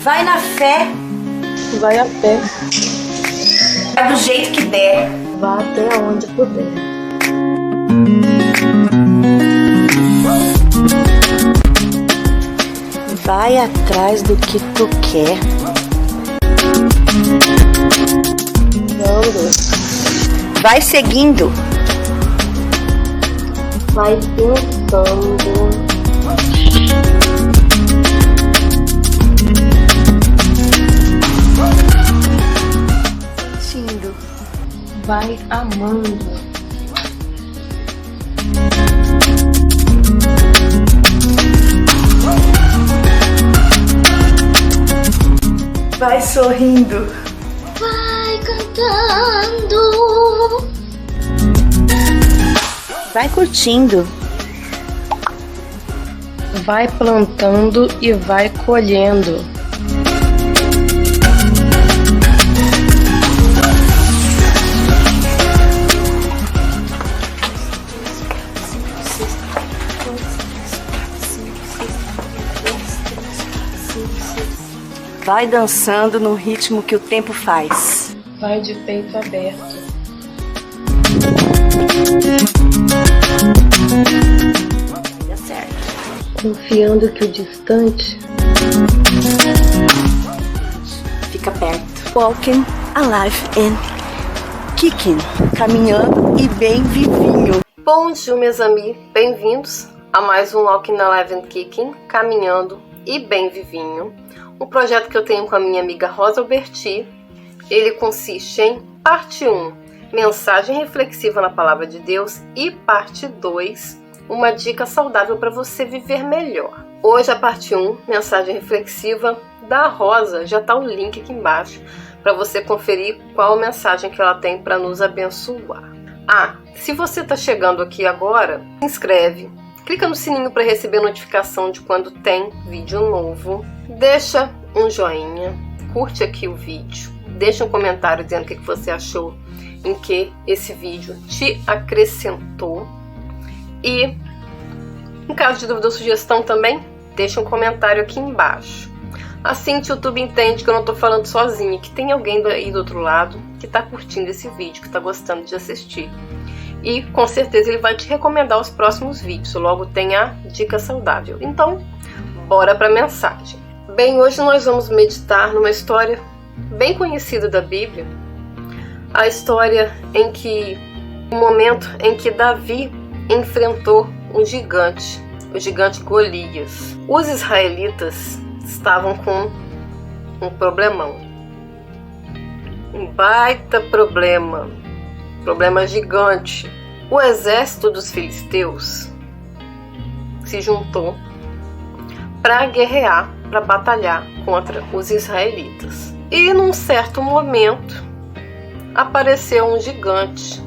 Vai na fé. Vai a pé. Vai do jeito que der. Vá até onde puder. Vai atrás do que tu quer. Andando. Vai seguindo. Vai pensando. Sentindo. Vai amando. Vai sorrindo. Vai cantando. Vai curtindo. Vai plantando e vai colhendo. Vai dançando no ritmo que o tempo faz. Vai de peito aberto. Dá certo. Confiando que o distante Fica perto. Walking, alive and kicking. Caminhando e bem vivinho. Bonjour, meus amis. Bem-vindos a mais um Walking, Alive and Kicking, caminhando e bem vivinho. Um projeto que eu tenho com a minha amiga Rosa Alberti. Ele consiste em parte 1, mensagem reflexiva na palavra de Deus, e parte 2, uma dica saudável para você viver melhor. Hoje a parte 1, mensagem reflexiva da Rosa, já está o link aqui embaixo para você conferir qual mensagem que ela tem para nos abençoar. Se você está chegando aqui agora, se inscreve, clica no sininho para receber notificação de quando tem vídeo novo, deixa um joinha, curte aqui o vídeo, deixa um comentário dizendo o que você achou, em que esse vídeo te acrescentou, e em caso de dúvida ou sugestão também, deixa um comentário aqui embaixo. Assim o YouTube entende que eu não estou falando sozinha, que tem alguém aí do outro lado que está curtindo esse vídeo, que está gostando de assistir. E com certeza ele vai te recomendar os próximos vídeos, logo tem a dica saudável. Então, bora para a mensagem. Bem, hoje nós vamos meditar numa história bem conhecida da Bíblia. A história em que, o momento em que Davi enfrentou um gigante, o gigante Golias. Os israelitas estavam com um problemão. Um baita problema gigante. O exército dos filisteus se juntou para guerrear, para batalhar contra os israelitas. E num certo momento apareceu um gigante,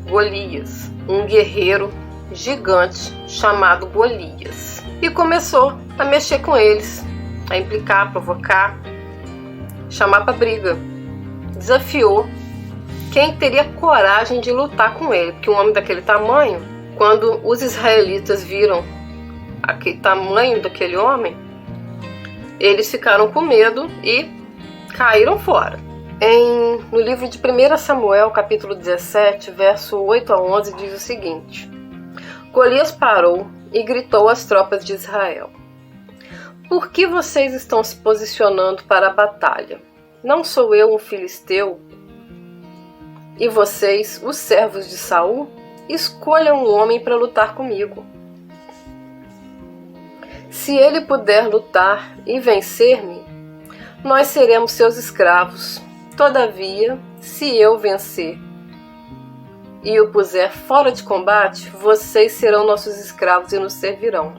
Golias, um guerreiro gigante chamado Golias, e começou a mexer com eles, a implicar, provocar, chamar para briga. Desafiou quem teria coragem de lutar com ele, porque um homem daquele tamanho, quando os israelitas viram aquele tamanho daquele homem, eles ficaram com medo e caíram fora. No livro de 1 Samuel, capítulo 17, verso 8 a 11, diz o seguinte: Golias parou e gritou às tropas de Israel: Por que vocês estão se posicionando para a batalha? Não sou eu um filisteu? E vocês, os servos de Saul? Escolham um homem para lutar comigo. Se ele puder lutar e vencer-me, nós seremos seus escravos. Todavia, se eu vencer e o puser fora de combate, vocês serão nossos escravos e nos servirão.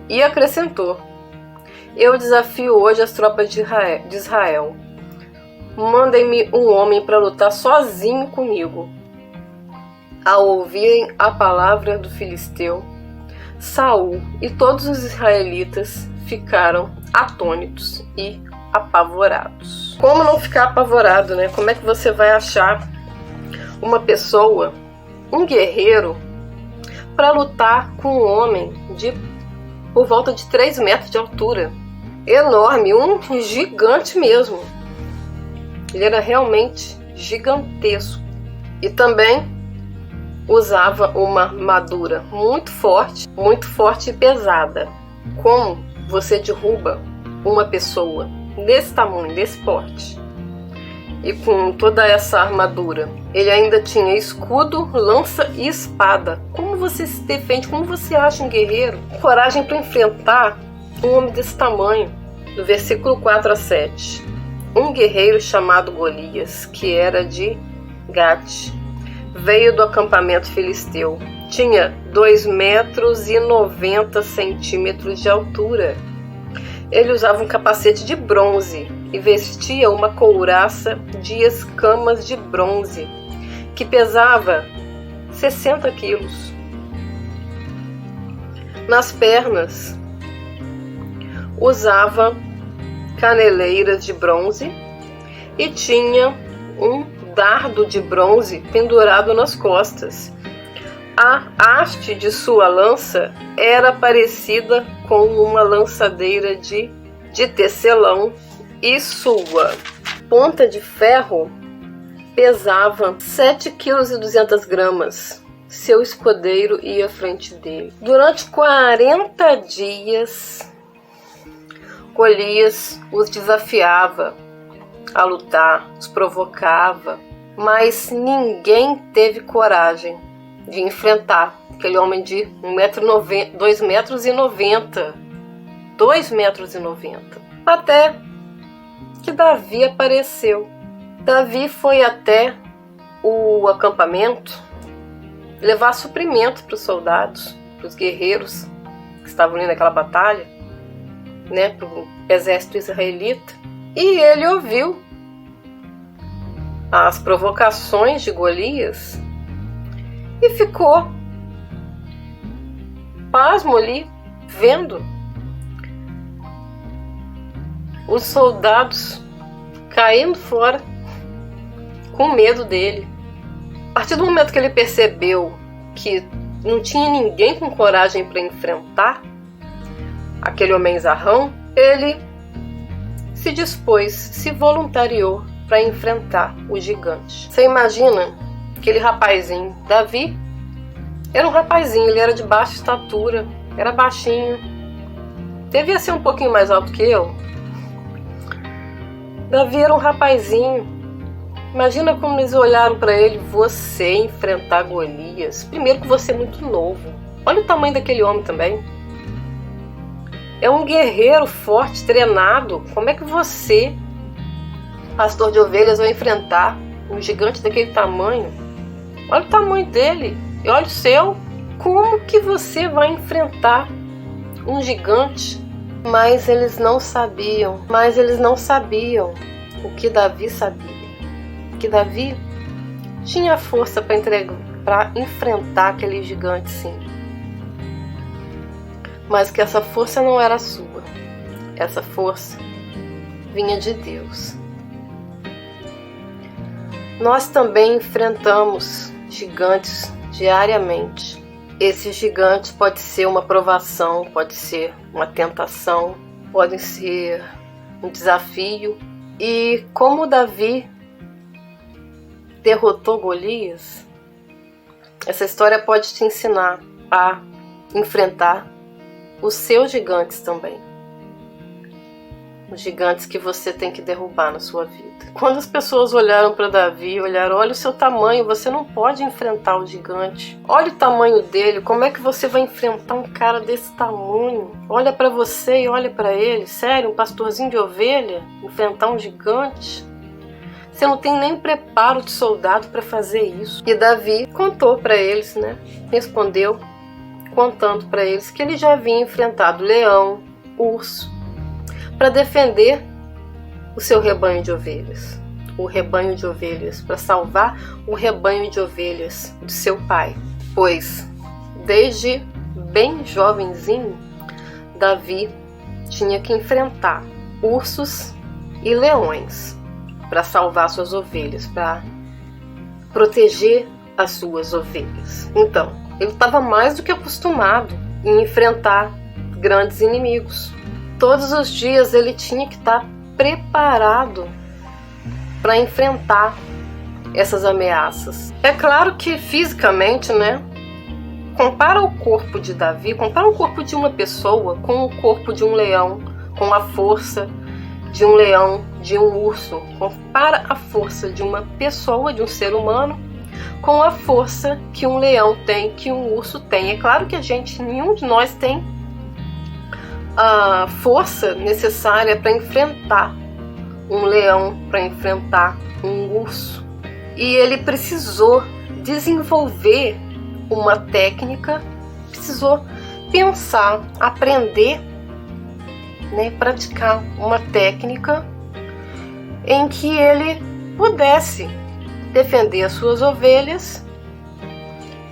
E acrescentou: Eu desafio hoje as tropas de Israel. Mandem-me um homem para lutar sozinho comigo. Ao ouvirem a palavra do filisteu, Saul e todos os israelitas ficaram atônitos e apavorados. Como não ficar apavorado, né? Como é que você vai achar uma pessoa, um guerreiro, para lutar com um homem de por volta de 3 metros de altura? enorme, um gigante mesmo. Ele era realmente gigantesco. E também usava uma armadura muito forte e pesada. Como você derruba uma pessoa desse tamanho, desse porte? E com toda essa armadura, ele ainda tinha escudo, lança e espada. Como você se defende? Como você acha um guerreiro coragem para enfrentar um homem desse tamanho? No versículo 4 a 7, um guerreiro chamado Golias, que era de Gate, veio do acampamento filisteu. Tinha 2,90 metros de altura. Ele usava um capacete de bronze e vestia uma couraça de escamas de bronze, que pesava 60 quilos. Nas pernas, usava caneleiras de bronze e tinha um dardo de bronze pendurado nas costas. A haste de sua lança era parecida com uma lançadeira de tecelão e sua ponta de ferro pesava 7,2 kg. Seu escudeiro ia à frente dele. Durante 40 dias, Golias os desafiava a lutar, os provocava, mas ninguém teve coragem de enfrentar aquele homem de 2,90 m. Até que Davi apareceu. Davi foi até o acampamento levar suprimento para os soldados, para os guerreiros que estavam ali naquela batalha, né, para o exército israelita. E ele ouviu as provocações de Golias e ficou pasmo ali, vendo os soldados caindo fora, com medo dele. A partir do momento que ele percebeu que não tinha ninguém com coragem para enfrentar aquele homenzarrão, ele se dispôs, se voluntariou para enfrentar o gigante. Você imagina aquele rapazinho, Davi era um rapazinho, ele era de baixa estatura, era baixinho, devia ser um pouquinho mais alto que eu. Davi era um rapazinho. Imagina como eles olharam para ele: você enfrentar Golias. Primeiro que você é muito novo. Olha o tamanho daquele homem também. É um guerreiro forte, treinado. Como é que você, pastor de ovelhas, vai enfrentar um gigante daquele tamanho? Olha o tamanho dele e olha o seu. Como que você vai enfrentar um gigante? Mas eles não sabiam o que Davi sabia. Que Davi tinha força para enfrentar aquele gigante, sim. Mas que essa força não era sua. Essa força vinha de Deus. Nós também enfrentamos gigantes diariamente. Esse gigante pode ser uma provação, pode ser uma tentação, pode ser um desafio. E como Davi derrotou Golias, essa história pode te ensinar a enfrentar os seus gigantes também. Os gigantes que você tem que derrubar na sua vida. Quando as pessoas olharam para Davi, olha o seu tamanho, você não pode enfrentar o gigante. Olha o tamanho dele, como é que você vai enfrentar um cara desse tamanho? Olha para você e olha para ele. Sério, um pastorzinho de ovelha enfrentar um gigante? Você não tem nem preparo de soldado para fazer isso. E Davi contou para eles, né? Respondeu, contando para eles que ele já havia enfrentado leão, urso, para defender o seu rebanho de ovelhas. O rebanho de ovelhas, para salvar o rebanho de ovelhas de seu pai. Pois, desde bem jovenzinho, Davi tinha que enfrentar ursos e leões para salvar suas ovelhas, para proteger as suas ovelhas. Então, ele estava mais do que acostumado em enfrentar grandes inimigos. Todos os dias ele tinha que estar preparado para enfrentar essas ameaças. É claro que fisicamente, né? Compara o corpo de Davi, compara o corpo de uma pessoa com o corpo de um leão, com a força de um leão, de um urso. Compara a força de uma pessoa, de um ser humano, com a força que um leão tem, que um urso tem. É claro que nenhum de nós tem a força necessária para enfrentar um leão, para enfrentar um urso. E ele precisou desenvolver uma técnica, precisou pensar, aprender, né, praticar uma técnica em que ele pudesse defender as suas ovelhas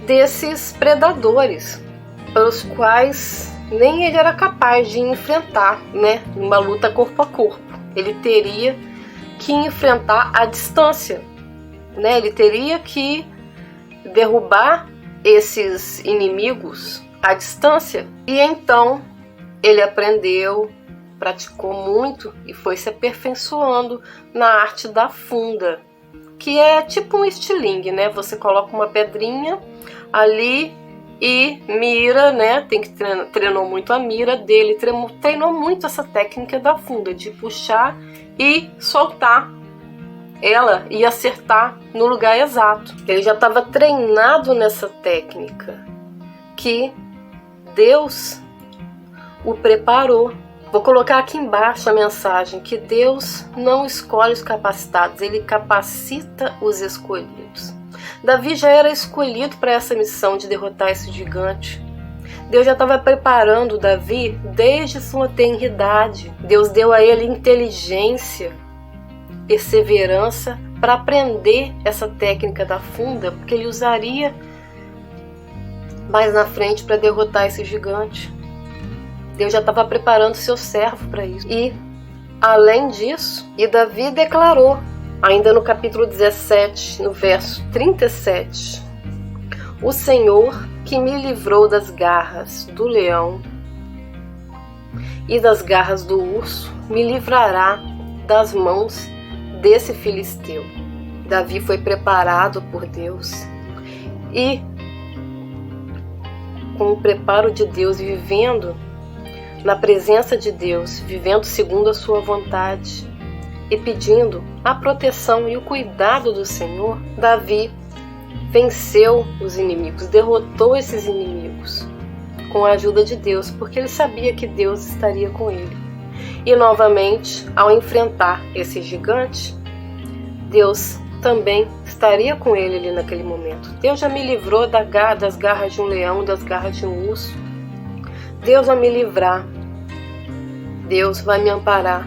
desses predadores, pelos quais nem ele era capaz de enfrentar, né, numa luta corpo a corpo. Ele teria que enfrentar à distância, né? Ele teria que derrubar esses inimigos à distância. E então ele aprendeu, praticou muito e foi se aperfeiçoando na arte da funda, que é tipo um estilingue, né? Você coloca uma pedrinha ali e mira, né? Treinou muito a mira dele, treinou muito essa técnica da funda, de puxar e soltar ela e acertar no lugar exato. Ele já estava treinado nessa técnica, que Deus o preparou. Vou colocar aqui embaixo a mensagem que Deus não escolhe os capacitados, Ele capacita os escolhidos. Davi já era escolhido para essa missão de derrotar esse gigante. Deus já estava preparando Davi desde sua tenridade. Deus deu a ele inteligência, perseverança para aprender essa técnica da funda, porque ele usaria mais na frente para derrotar esse gigante. Deus já estava preparando seu servo para isso. E, além disso, Davi declarou, ainda no capítulo 17, no verso 37, o Senhor que me livrou das garras do leão e das garras do urso, me livrará das mãos desse filisteu. Davi foi preparado por Deus e, com o preparo de Deus, vivendo na presença de Deus, vivendo segundo a sua vontade e pedindo a proteção e o cuidado do Senhor, Davi venceu os inimigos, derrotou esses inimigos com a ajuda de Deus, porque ele sabia que Deus estaria com ele. E novamente, ao enfrentar esse gigante, Deus também estaria com ele ali naquele momento. Deus já me livrou das garras de um leão, das garras de um urso. Deus vai me livrar. Deus vai me amparar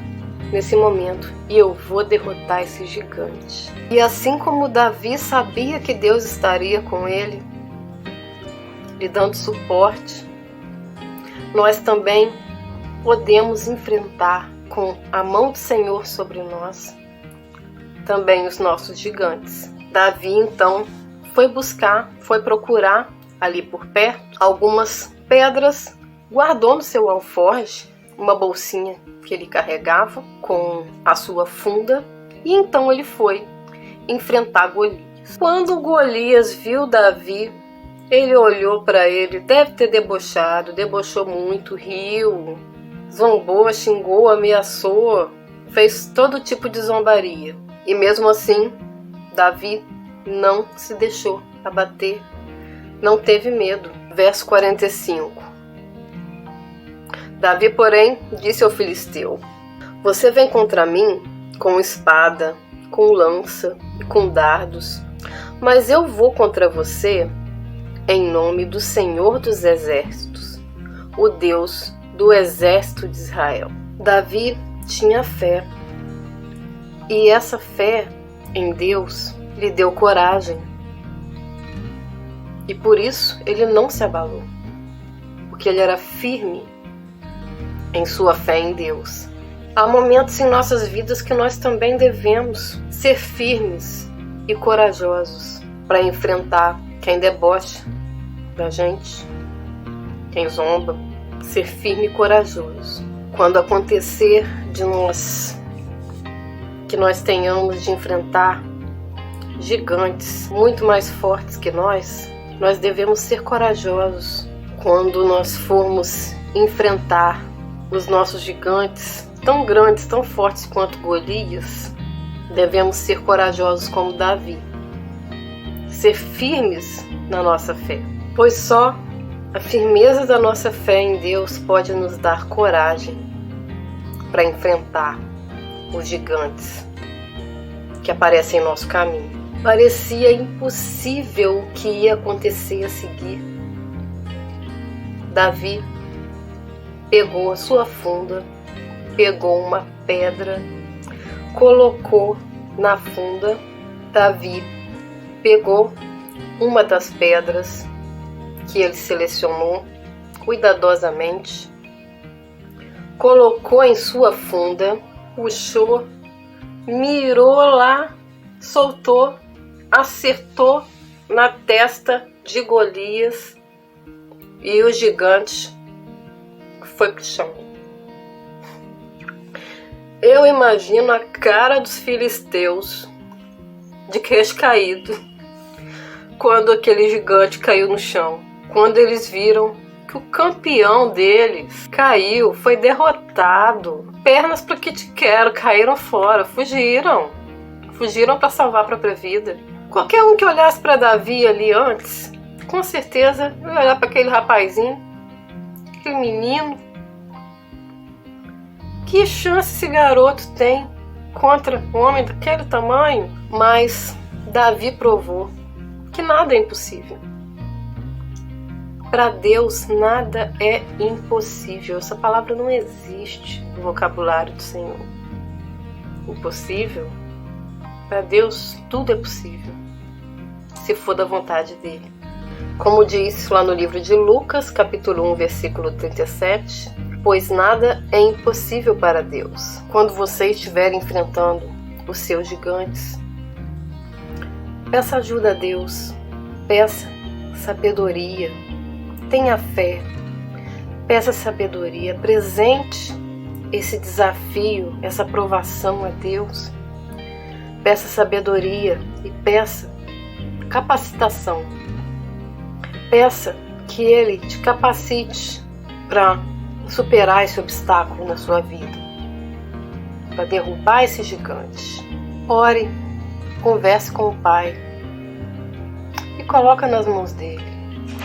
nesse momento e eu vou derrotar esse gigante. E assim como Davi sabia que Deus estaria com ele, lhe dando suporte, nós também podemos enfrentar com a mão do Senhor sobre nós também os nossos gigantes. Davi então foi procurar ali por perto algumas pedras, guardou no seu alforje uma bolsinha que ele carregava com a sua funda, e então ele foi enfrentar Golias. Quando Golias viu Davi, ele olhou para ele, deve ter debochou muito, riu, zombou, xingou, ameaçou, fez todo tipo de zombaria. E mesmo assim, Davi não se deixou abater, não teve medo. Verso 45. Davi, porém, disse ao filisteu: você vem contra mim com espada, com lança e com dardos, mas eu vou contra você em nome do Senhor dos Exércitos, o Deus do exército de Israel. Davi tinha fé, e essa fé em Deus lhe deu coragem, e por isso ele não se abalou, porque ele era firme em sua fé em Deus. Há momentos em nossas vidas que nós também devemos ser firmes e corajosos para enfrentar quem debocha da gente, quem zomba. Ser firme e corajoso. quando acontecer que nós tenhamos de enfrentar gigantes muito mais fortes que nós devemos ser corajosos. Quando nós formos enfrentar os nossos gigantes, tão grandes, tão fortes quanto Golias, devemos ser corajosos como Davi, ser firmes na nossa fé, pois só a firmeza da nossa fé em Deus pode nos dar coragem para enfrentar os gigantes que aparecem em nosso caminho. Parecia impossível o que ia acontecer a seguir. Davi pegou a sua funda, pegou uma pedra, colocou na funda. Davi pegou uma das pedras que ele selecionou cuidadosamente, colocou em sua funda, puxou, mirou lá, soltou, acertou na testa de Golias e o gigante foi pro chão. Eu imagino a cara dos filisteus de queixo caído quando aquele gigante caiu no chão, quando eles viram que o campeão deles caiu, foi derrotado. Pernas pro que te quero, caíram fora, fugiram para salvar a própria vida. Qualquer um que olhasse para Davi ali antes, com certeza ia olhar para aquele rapazinho, aquele menino. Que chance esse garoto tem contra um homem daquele tamanho? Mas Davi provou que nada é impossível. Para Deus nada é impossível. Essa palavra não existe no vocabulário do Senhor. Impossível? Para Deus tudo é possível, se for da vontade dele. Como diz lá no livro de Lucas, capítulo 1, versículo 37, pois nada é impossível para Deus. Quando você estiver enfrentando os seus gigantes, peça ajuda a Deus, peça sabedoria, tenha fé, peça sabedoria, apresente esse desafio, essa provação a Deus, peça sabedoria e peça capacitação, peça que Ele te capacite para superar esse obstáculo na sua vida, para derrubar esse gigante. Ore, converse com o Pai e coloca nas mãos dele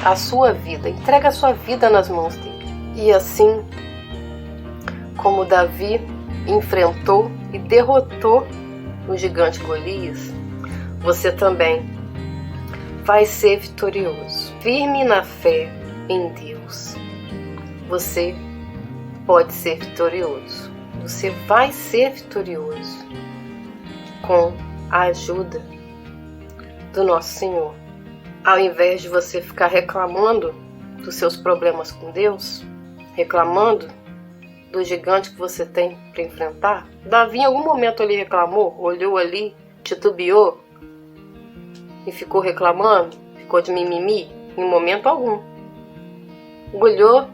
a sua vida, entrega a sua vida nas mãos dele. E assim como Davi enfrentou e derrotou o gigante Golias, você também vai ser vitorioso. Firme na fé em Deus, você pode ser vitorioso. Você vai ser vitorioso com a ajuda do nosso Senhor. Ao invés de você ficar reclamando dos seus problemas com Deus, reclamando do gigante que você tem para enfrentar, Davi em algum momento ali reclamou, olhou ali, titubeou e ficou reclamando, ficou de mimimi? Em momento algum. Olhou,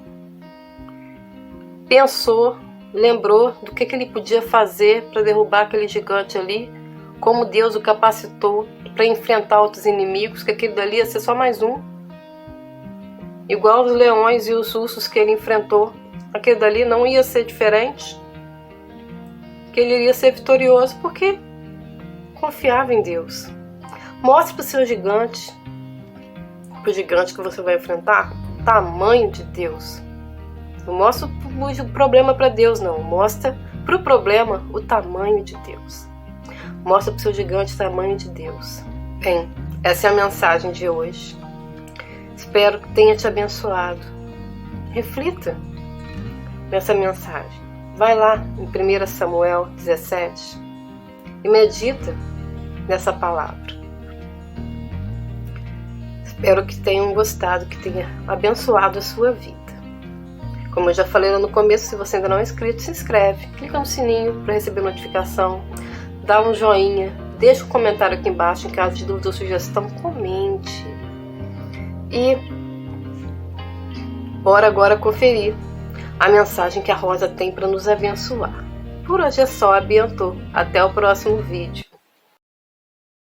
pensou, lembrou do que ele podia fazer para derrubar aquele gigante ali, como Deus o capacitou para enfrentar outros inimigos, que aquele dali ia ser só mais um. Igual os leões e os ursos que ele enfrentou, aquele dali não ia ser diferente, que ele iria ser vitorioso porque confiava em Deus. Mostre para o seu gigante, para o gigante que você vai enfrentar, o tamanho de Deus. Não mostra o problema para Deus, não. Mostra para o problema o tamanho de Deus. Mostra para o seu gigante o tamanho de Deus. Bem, essa é a mensagem de hoje. Espero que tenha te abençoado. Reflita nessa mensagem. Vai lá em 1 Samuel 17 e medita nessa palavra. Espero que tenham gostado, que tenha abençoado a sua vida. Como eu já falei lá no começo, se você ainda não é inscrito, se inscreve, clica no sininho para receber notificação, dá um joinha, deixa um comentário aqui embaixo, em caso de dúvida ou sugestão, comente. E bora agora conferir a mensagem que a rosa tem para nos abençoar. Por hoje é só, Abiantou. Até o próximo vídeo.